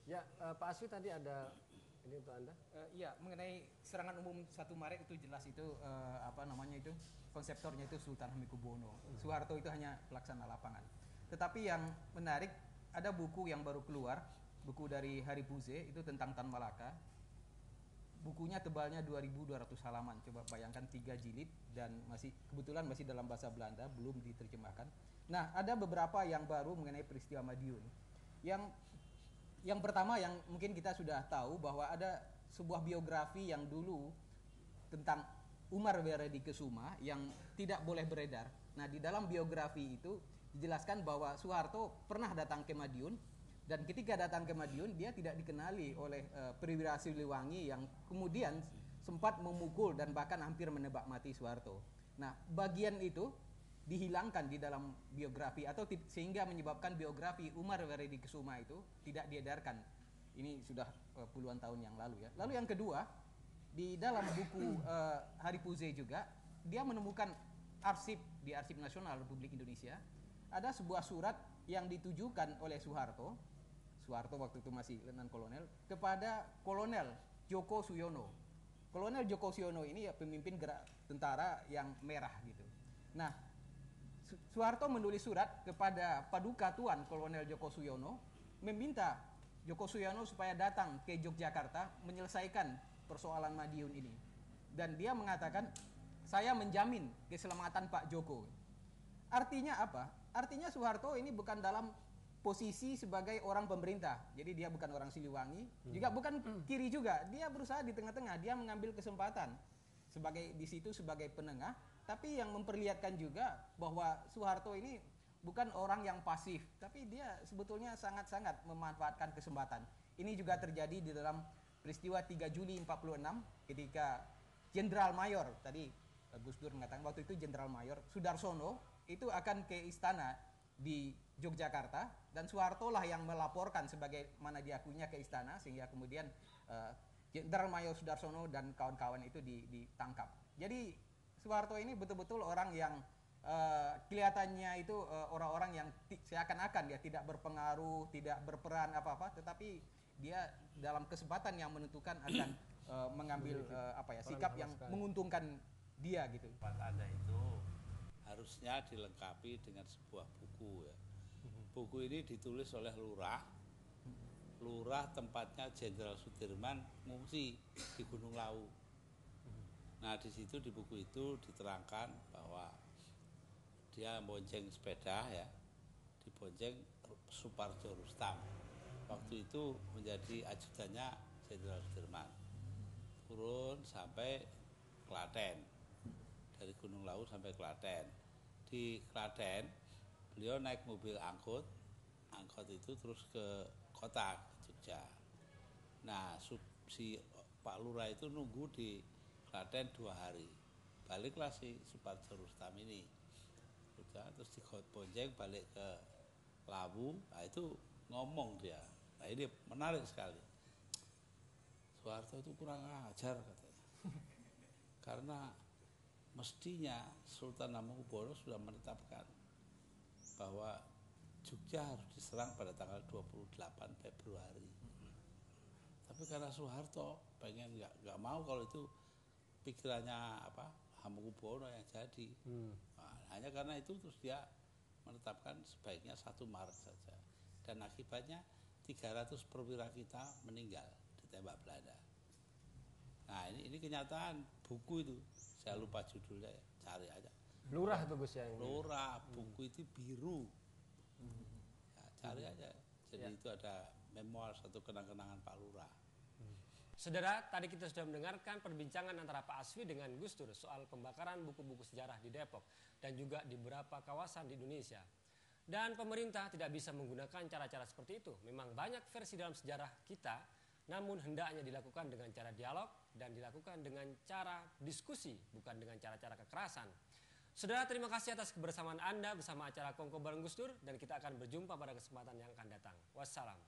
Ya, Pak Aswi tadi ada ini untuk Anda. Iya, mengenai serangan umum 1 Maret itu jelas itu apa namanya itu konseptornya itu Sultan Hamengkubuwono. Soeharto itu hanya pelaksana lapangan. Tetapi yang menarik ada buku yang baru keluar, buku dari Hari Puze itu tentang Tan Malaka. Bukunya tebalnya 2.200 halaman. Coba bayangkan 3 jilid dan kebetulan masih dalam bahasa Belanda, belum diterjemahkan. Nah, ada beberapa yang baru mengenai peristiwa Madiun. Yang pertama yang mungkin kita sudah tahu bahwa ada sebuah biografi yang dulu tentang Umar Wiradikesuma yang tidak boleh beredar. Nah, di dalam biografi itu dijelaskan bahwa Soeharto pernah datang ke Madiun dan ketika datang ke Madiun dia tidak dikenali oleh perwira Siliwangi yang kemudian sempat memukul dan bahkan hampir menebak mati Soeharto. Nah, bagian itu dihilangkan di dalam biografi atau sehingga menyebabkan biografi Umar Wiradikesuma itu tidak diedarkan. Ini sudah puluhan tahun yang lalu ya. Lalu yang kedua, di dalam buku Hari Puze juga dia menemukan di Arsip Nasional Republik Indonesia ada sebuah surat yang ditujukan oleh Soeharto waktu itu masih Letnan Kolonel kepada Kolonel Djoko Suyono. Kolonel Djoko Suyono ini ya pemimpin gerak tentara yang merah gitu. Nah, Soeharto menulis surat kepada Paduka Tuan Kolonel Djoko Suyono meminta Djoko Suyono supaya datang ke Yogyakarta menyelesaikan persoalan Madiun ini. Dan dia mengatakan, saya menjamin keselamatan Pak Joko. Artinya apa? Artinya Soeharto ini bukan dalam posisi sebagai orang pemerintah. Jadi dia bukan orang Siliwangi, juga bukan kiri juga. Dia berusaha di tengah-tengah, dia mengambil kesempatan di situ sebagai penengah, tapi yang memperlihatkan juga bahwa Soeharto ini bukan orang yang pasif, tapi dia sebetulnya sangat-sangat memanfaatkan kesempatan. Ini juga terjadi di dalam peristiwa 3 Juli 46 ketika Jenderal Mayor, tadi Gus Dur mengatakan waktu itu Jenderal Mayor Sudarsono itu akan ke istana di Yogyakarta dan Soeharto lah yang melaporkan sebagaimana diakuinya ke istana sehingga kemudian Jenderal Mayor Sudarsono dan kawan-kawan itu ditangkap. Jadi Soeharto ini betul-betul orang yang kelihatannya itu orang-orang yang seakan-akan dia tidak berpengaruh, tidak berperan apa-apa, tetapi dia dalam kesempatan yang menentukan akan mengambil sikap yang menguntungkan dia gitu. Anda itu harusnya dilengkapi dengan sebuah buku ya. Buku ini ditulis oleh lurah tempatnya Jenderal Sudirman ngungsi di Gunung Lawu. Nah, di situ di buku itu diterangkan bahwa dia bonceng sepeda ya, dibonceng Suparjo Rustam. Waktu itu menjadi ajudannya Jenderal Sudirman. Turun sampai Klaten. Dari Gunung Lawu sampai Klaten. Di Klaten beliau naik mobil angkot itu terus ke kota Jogja. Nah, si Pak Lurah itu nunggu di Klaten 2 hari. Baliklah si Suparjo Rustam ini. Udah, terus dibonceng balik ke Lawu. Nah, itu ngomong dia. Nah, ini menarik sekali. Soeharto itu kurang ajar katanya. Karena mestinya Sultan Hamengkubuwono sudah menetapkan bahwa Jogja harus diserang pada tanggal 28 Februari. Tapi karena Soeharto pengen nggak mau kalau itu pikirannya Hamengkubuwono yang jadi. Nah, hanya karena itu terus dia menetapkan sebaiknya 1 Maret saja. Dan akibatnya 300 perwira kita meninggal ditembak Belanda. Nah, ini kenyataan buku itu. Saya lupa judulnya, cari aja. Lurah tuh Gus ya ini. Lurah, buku itu biru. Ya, cari aja. Jadi itu ada memoir satu kenang-kenangan Pak Lurah. Saudara, tadi kita sudah mendengarkan perbincangan antara Pak Aswi dengan Gus Dur soal pembakaran buku-buku sejarah di Depok dan juga di beberapa kawasan di Indonesia. Dan pemerintah tidak bisa menggunakan cara-cara seperti itu. Memang banyak versi dalam sejarah kita, namun hendaknya dilakukan dengan cara dialog dan dilakukan dengan cara diskusi, bukan dengan cara-cara kekerasan. Saudara, terima kasih atas kebersamaan Anda bersama acara Kongko bareng Gus Dur dan kita akan berjumpa pada kesempatan yang akan datang. Wassalam.